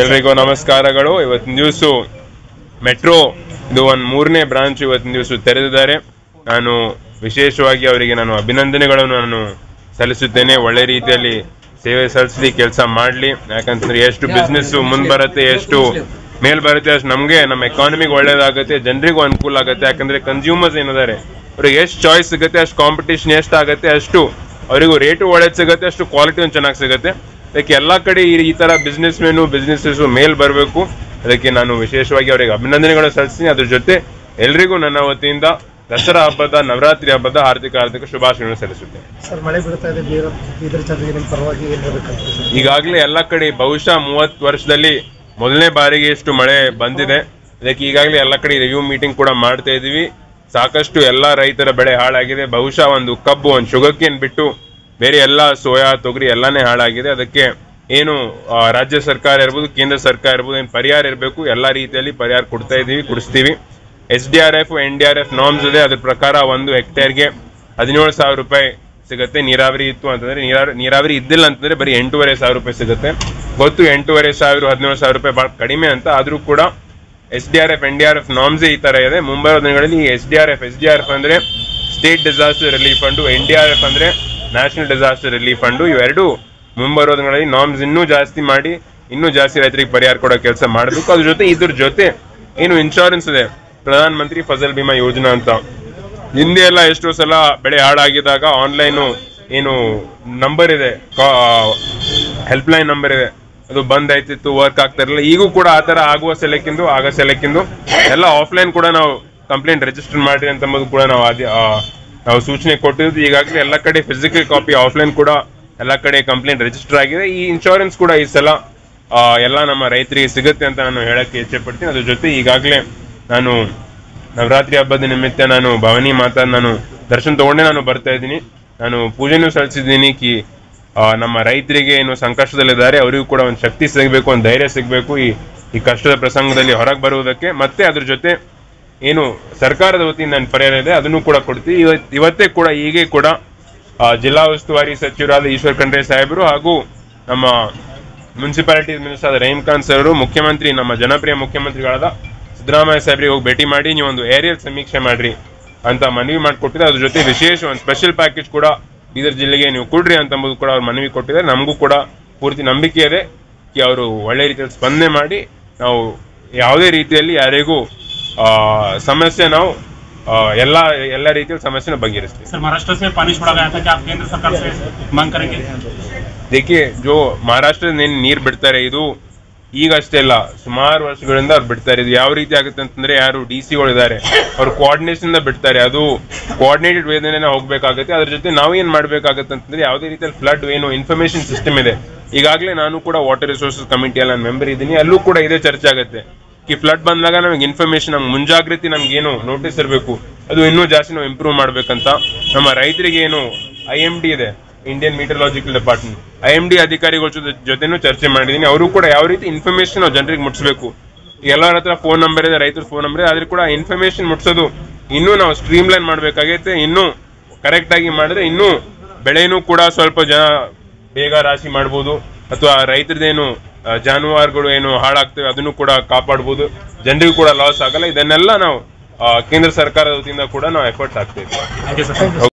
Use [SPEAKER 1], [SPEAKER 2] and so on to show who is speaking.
[SPEAKER 1] ಎಲ್ರಿಗೂ ನಮಸ್ಕಾರಗಳು. ಇವತ್ತಿನ ದಿವಸ ಮೆಟ್ರೋ ಇದು ಒಂದು 3ನೇ ಬ್ರಾಂಚ್ ಇವತ್ತಿನ ದಿವಸ ತೆರೆದಿದ್ದಾರೆ. ನಾನು ವಿಶೇಷವಾಗಿ ಅವರಿಗೆ ನಾನು ಅಭಿನಂದನೆಗಳನ್ನು ನಾನು ಸಲ್ಲಿಸುತ್ತೇನೆ. ಒಳ್ಳೆ ರೀತಿಯಲ್ಲಿ ಸೇವೆ ಸಲ್ಲಿಸಲಿ, ಕೆಲಸ ಮಾಡಲಿ. ಯಾಕಂತಂದ್ರೆ ಎಷ್ಟು ಬಿಸ್ನೆಸ್ ಮುಂದೆ ಬರುತ್ತೆ, ಎಷ್ಟು ಮೇಲ್ ಬರುತ್ತೆ, ಅಷ್ಟು ನಮಗೆ ನಮ್ಮ ಎಕಾನಮಿಗೆ ಒಳ್ಳೇದಾಗುತ್ತೆ, ಜನರಿಗೂ ಅನುಕೂಲ ಆಗುತ್ತೆ. ಯಾಕಂದ್ರೆ ಕನ್ಸ್ಯೂಮರ್ಸ್ ಏನಿದ್ದಾರೆ ಅವ್ರಿಗೆ ಎಷ್ಟು ಚಾಯ್ಸ್ ಸಿಗುತ್ತೆ, ಅಷ್ಟು ಕಾಂಪಿಟೇಷನ್ ಎಷ್ಟು ಆಗುತ್ತೆ, ಅಷ್ಟು ಅವರಿಗೂ ರೇಟು ಒಳ್ಳೇದು ಸಿಗುತ್ತೆ, ಅಷ್ಟು ಕ್ವಾಲಿಟಿ ಒಂದು ಚೆನ್ನಾಗಿ ಸಿಗುತ್ತೆ. ಅದಕ್ಕೆ ಎಲ್ಲ ಕಡೆ ಈ ತರ ಬಿಸ್ನೆಸಸ್ ಮೇಲ್ ಬರಬೇಕು. ಅದಕ್ಕೆ ನಾನು ವಿಶೇಷವಾಗಿ ಅವರಿಗೆ ಅಭಿನಂದನೆಗಳು ಸಲ್ಲಿಸ್ತೀನಿ. ಅದ್ರ ಜೊತೆ ಎಲ್ರಿಗೂ ನನ್ನ ವತಿಯಿಂದ ದಸರಾ ಹಬ್ಬದ, ನವರಾತ್ರಿ ಹಬ್ಬದ ಹಾರ್ದಿಕ ಶುಭಾಶಯಗಳನ್ನು ಸಲ್ಲಿಸುತ್ತೇನೆ. ಈಗಾಗಲೇ ಎಲ್ಲ ಕಡೆ ಬಹುಶಃ 30 ವರ್ಷದಲ್ಲಿ ಮೊದಲನೇ ಬಾರಿಗೆ ಎಷ್ಟು ಮಳೆ ಬಂದಿದೆ. ಅದಕ್ಕೆ ಈಗಾಗಲೇ ಎಲ್ಲ ಕಡೆ ರಿವ್ಯೂ ಮೀಟಿಂಗ್ ಕೂಡ ಮಾಡ್ತಾ ಇದೀವಿ. ಸಾಕಷ್ಟು ಎಲ್ಲ ರೈತರ ಬೆಳೆ ಹಾಳಾಗಿದೆ. ಬಹುಶಃ ಒಂದು ಕಬ್ಬು, ಒಂದು ಶುಗರ್ಕೇನ್ ಬಿಟ್ಟು ಬೇರೆ ಎಲ್ಲ ಸೋಯಾ, ತೊಗರಿ ಎಲ್ಲಾನೇ ಹಾಳಾಗಿದೆ. ಅದಕ್ಕೆ ಏನು ರಾಜ್ಯ ಸರ್ಕಾರ ಇರ್ಬೋದು, ಕೇಂದ್ರ ಸರ್ಕಾರ ಇರ್ಬೋದು, ಏನು ಪರಿಹಾರ ಇರಬೇಕು, ಎಲ್ಲ ರೀತಿಯಲ್ಲಿ ಪರಿಹಾರ ಕೊಡಿಸ್ತೀವಿ. SDRF NDRF ನಾರ್ಮ್ಸ್ ಇದೆ. ಅದ್ರ ಪ್ರಕಾರ 1 ಹೆಕ್ಟೇರ್ಗೆ 17,000 ರೂಪಾಯಿ ಸಿಗುತ್ತೆ. ನೀರಾವರಿ ಇತ್ತು ಅಂತಂದ್ರೆ, ನೀರಾವರಿ ಇದ್ದಿಲ್ಲ ಅಂತಂದ್ರೆ ಬರೀ 8,500 ರೂಪಾಯಿ ಸಿಗುತ್ತೆ. ಗೊತ್ತು 8,500 17,000 ರೂಪಾಯಿ ಬಹಳ ಕಡಿಮೆ ಅಂತ. ಆದ್ರೂ ಕೂಡ SDRF NDRF ನಾರ್ಮ್ಸ್ ಈ ತರ ಇದೆ. ಮುಂಬರುವ ದಿನಗಳಲ್ಲಿ SDRF ಅಂದ್ರೆ state disaster relief fund, NDRF ಅಂದ್ರೆ ನ್ಯಾಷನಲ್ ಡಿಸಾಸ್ಟರ್ ರಿಲೀಫ್ ಫಂಡ್. ಇವೆರಡು ಮುಂಬರುವ ದಿನಗಳಲ್ಲಿ ನಾರ್ಮ್ಸ್ ಇನ್ನೂ ಜಾಸ್ತಿ ಮಾಡಿ, ಇನ್ನೂ ಜಾಸ್ತಿ ರೈತರಿಗೆ ಪರಿಹಾರ ಕೊಡೋ ಕೆಲಸ ಮಾಡಬೇಕು. ಇದ್ರ ಜೊತೆ ಏನು ಇನ್ಶೂರೆನ್ಸ್ ಇದೆ, ಪ್ರಧಾನ ಮಂತ್ರಿ ಫಸಲ್ ಬಿಮಾ ಯೋಜನಾ ಅಂತ. ಹಿಂದೆ ಎಲ್ಲ ಎಷ್ಟೋ ಸಲ ಬೆಳೆ ಹಾಳಾಗಿದ್ದಾಗ ಆನ್ಲೈನು ಏನು ನಂಬರ್ ಇದೆ, ಹೆಲ್ಪ್ ಲೈನ್ ನಂಬರ್ ಇದೆ, ಅದು ಬಂದ್ ಆಯ್ತಿತ್ತು, ವರ್ಕ್ ಆಗ್ತಾ ಇರಲಿಲ್ಲ. ಈಗೂ ಕೂಡ ಆತರ ಆಗ ಸೆಲೆಕ್ಕಿಂದು ಎಲ್ಲ ಆಫ್ಲೈನ್ ಕೂಡ ನಾವು ಕಂಪ್ಲೇಂಟ್ ರಿಜಿಸ್ಟರ್ ಮಾಡ್ರಿ ಅಂತ ಕೂಡ ನಾವು ಸೂಚನೆ ಕೊಟ್ಟಿದ್ದು. ಈಗಾಗಲೇ ಎಲ್ಲ ಕಡೆ ಫಿಸಿಕಲ್ ಕಾಪಿ, ಆಫ್ಲೈನ್ ಕೂಡ ಎಲ್ಲ ಕಡೆ ಕಂಪ್ಲೇಂಟ್ ರಿಜಿಸ್ಟರ್ ಆಗಿದೆ. ಈ ಇನ್ಶೂರೆನ್ಸ್ ಕೂಡ ಈ ಸಲ ಎಲ್ಲ ನಮ್ಮ ರೈತರಿಗೆ ಸಿಗುತ್ತೆ ಅಂತ ನಾನು ಹೇಳಕ್ಕೆ ಇಚ್ಛೆ ಪಡ್ತೀನಿ. ಅದ್ರ ಜೊತೆ ಈಗಾಗಲೇ ನಾನು ನವರಾತ್ರಿ ಹಬ್ಬದ ನಿಮಿತ್ತ ನಾನು ಭವಾನಿ ಮಾತಾ ನಾನು ದರ್ಶನ ತಗೊಂಡೇ ನಾನು ಬರ್ತಾ ಇದ್ದೀನಿ. ನಾನು ಪೂಜೆನೂ ಸಲ್ಲಿಸಿದ್ದೀನಿ. ನಮ್ಮ ರೈತರಿಗೆ ಏನು ಸಂಕಷ್ಟದಲ್ಲಿದ್ದಾರೆ ಅವರಿಗೂ ಕೂಡ ಒಂದು ಶಕ್ತಿ ಸಿಗಬೇಕು, ಒಂದು ಧೈರ್ಯ ಸಿಗಬೇಕು ಈ ಕಷ್ಟದ ಪ್ರಸಂಗದಲ್ಲಿ ಹೊರಗೆ ಬರುವುದಕ್ಕೆ. ಮತ್ತೆ ಅದ್ರ ಜೊತೆ ಏನು ಸರ್ಕಾರದ ವತಿಯಿಂದ ನನ್ನ ಪರಿಹಾರ ಇದೆ ಅದನ್ನು ಕೂಡ ಕೊಡ್ತೀವಿ. ಇವತ್ತೇ ಕೂಡ ಹೀಗೆ ಕೂಡ ಜಿಲ್ಲಾ ಉಸ್ತುವಾರಿ ಸಚಿವರಾದ ಈಶ್ವರ್ ಖಂಡ್ರೆ ಸಾಹೇಬರು ಹಾಗೂ ನಮ್ಮ ಮುನ್ಸಿಪಾಲಿಟಿ ಮಿನಿಸ್ಟರ್ ಆದ ರಹೀಂ ಖಾನ್ ಸರ್, ಮುಖ್ಯಮಂತ್ರಿ, ನಮ್ಮ ಜನಪ್ರಿಯ ಮುಖ್ಯಮಂತ್ರಿಗಳಾದ ಸಿದ್ದರಾಮಯ್ಯ ಸಾಹೇಬ್ರಿಗೆ ಹೋಗಿ ಭೇಟಿ ಮಾಡಿ ನೀವೊಂದು ಏರಿಯಲ್ ಸಮೀಕ್ಷೆ ಮಾಡ್ರಿ ಅಂತ ಮನವಿ ಮಾಡಿಕೊಟ್ಟಿದ್ದಾರೆ. ಅದ್ರ ಜೊತೆ ವಿಶೇಷ ಒಂದು ಸ್ಪೆಷಲ್ ಪ್ಯಾಕೇಜ್ ಕೂಡ ಬೀದರ್ ಜಿಲ್ಲೆಗೆ ನೀವು ಕೊಡ್ರಿ ಅಂತಂಬುದು ಕೂಡ ಅವ್ರು ಮನವಿ ಕೊಟ್ಟಿದ್ದಾರೆ. ನಮಗೂ ಕೂಡ ಪೂರ್ತಿ ನಂಬಿಕೆ ಇದೆ ಅವರು ಒಳ್ಳೆ ರೀತಿಯಲ್ಲಿ ಸ್ಪಂದನೆ ಮಾಡಿ ನಾವು ಯಾವುದೇ ರೀತಿಯಲ್ಲಿ ಯಾರಿಗೂ समस्या ನಾವು ಎಲ್ಲ ರೀತಿಯ ಸಮಸ್ಯೆನ ಬಗೆಹರಿಸ್ತೀವಿ.
[SPEAKER 2] सर, महाराष्ट्र से पानी छोड़ा गया था, क्या आप केंद्र सरकार से मांग करेंगे?
[SPEAKER 1] देखिए, जो महाराष्ट्र ನೀರು ಬಿಡ್ತಾರೆ ಇದು ಈಗಷ್ಟೇ ಅಲ್ಲ, ಸುಮಾರು ವರ್ಷಗಳಿಂದ ಅವ್ರು ಬಿಡ್ತಾರೆ. ಇದು ಯಾವ ರೀತಿ ಆಗುತ್ತೆ ಅಂತಂದ್ರೆ, ಯಾರು DC ಇದ್ದಾರೆ ಅವ್ರು ಕೋಆರ್ಡಿನೇಷನ್ ಇಂದ ಬಿಡ್ತಾರೆ. ಅದು ಕೋಆರ್ಡಿನೇಟೆಡ್ ವೇದನೆ ಹೋಗ್ಬೇಕಾಗುತ್ತೆ. ಅದ್ರ ಜೊತೆ ನಾವು ಏನ್ ಮಾಡ್ಬೇಕಾಗತ್ತೆ ಅಂತಂದ್ರೆ, ಯಾವುದೇ ರೀತಿಯಲ್ಲಿ ಫ್ಲಡ್ ಏನು ಇನ್ಫಾರ್ಮೇಶನ್ ಸಿಸ್ಟಮ್ ಇದೆ. ಈಗಾಗಲೇ ನಾನು ಕೂಡ ವಾಟರ್ ರಿಸೋರ್ಸಸ್ ಕಮಿಟಿಯಲ್ಲಿ ನಾನು ಮೆಂಬರ್ ಇದ್ದೀನಿ. ಅಲ್ಲೂ ಕೂಡ ಇದೇ ಚರ್ಚೆ ಆಗುತ್ತೆ. ಫ್ಲಡ್ ಬಂದಾಗ ನಮಗೆ ಇನ್ಫಾರ್ಮೇಶನ್, ನಮ್ಗೆ ಮುಂಜಾಗ್ರತೆ, ನಮ್ಗೆ ಏನು ನೋಟಿಸ್ ಇರಬೇಕು, ಅದು ಇನ್ನೂ ಜಾಸ್ತಿ ನಾವು ಇಂಪ್ರೂವ್ ಮಾಡ್ಬೇಕಂತ ನಮ್ಮ ರೈತರಿಗೆ ಏನು IMD ಇದೆ, ಇಂಡಿಯನ್ ಮೀಟರಲಾಜಿಕಲ್ ಡಿಪಾರ್ಟ್ಮೆಂಟ್, IMD ಅಧಿಕಾರಿಗಳ ಜೊತೆನೂ ಚರ್ಚೆ ಮಾಡಿದೀನಿ. ಅವರು ಕೂಡ ಯಾವ ರೀತಿ ಇನ್ಫಾರ್ಮೇಶನ್ ನಾವು ಜನರಿಗೆ ಮುಟ್ಟಿಸಬೇಕು. ಎಲ್ಲರ ಹತ್ರ ಫೋನ್ ನಂಬರ್ ಇದೆ, ರೈತರ ಫೋನ್ ನಂಬರ್ ಇದೆ, ಆದ್ರೆ ಕೂಡ ಇನ್ಫಾರ್ಮೇಶನ್ ಮುಟ್ಟಿಸೋದು ಇನ್ನೂ ನಾವು ಸ್ಟ್ರೀಮ್ ಲೈನ್ ಮಾಡ್ಬೇಕಾಗೈತೆ. ಇನ್ನೂ ಕರೆಕ್ಟ್ ಆಗಿ ಮಾಡಿದ್ರೆ ಇನ್ನೂ ಬೆಳೆನೂ ಕೂಡ ಸ್ವಲ್ಪ ಬೇಗ ರಾಶಿ ಮಾಡ್ಬೋದು, ಅಥವಾ ರೈತರದೇನು ಜಾನುವಾರುಗಳು ಏನು ಹಾಳಾಗ್ತವೆ ಅದನ್ನು ಕೂಡ ಕಾಪಾಡಬಹುದು, ಜನರಿಗೂ ಕೂಡ ಲಾಸ್ ಆಗಲ್ಲ. ಇದನ್ನೆಲ್ಲ ನಾವು ಕೇಂದ್ರ ಸರ್ಕಾರದ ವತಿಯಿಂದ ಕೂಡ ನಾವು ಎಫರ್ಟ್ಸ್ ಹಾಕ್ತೇವೆ.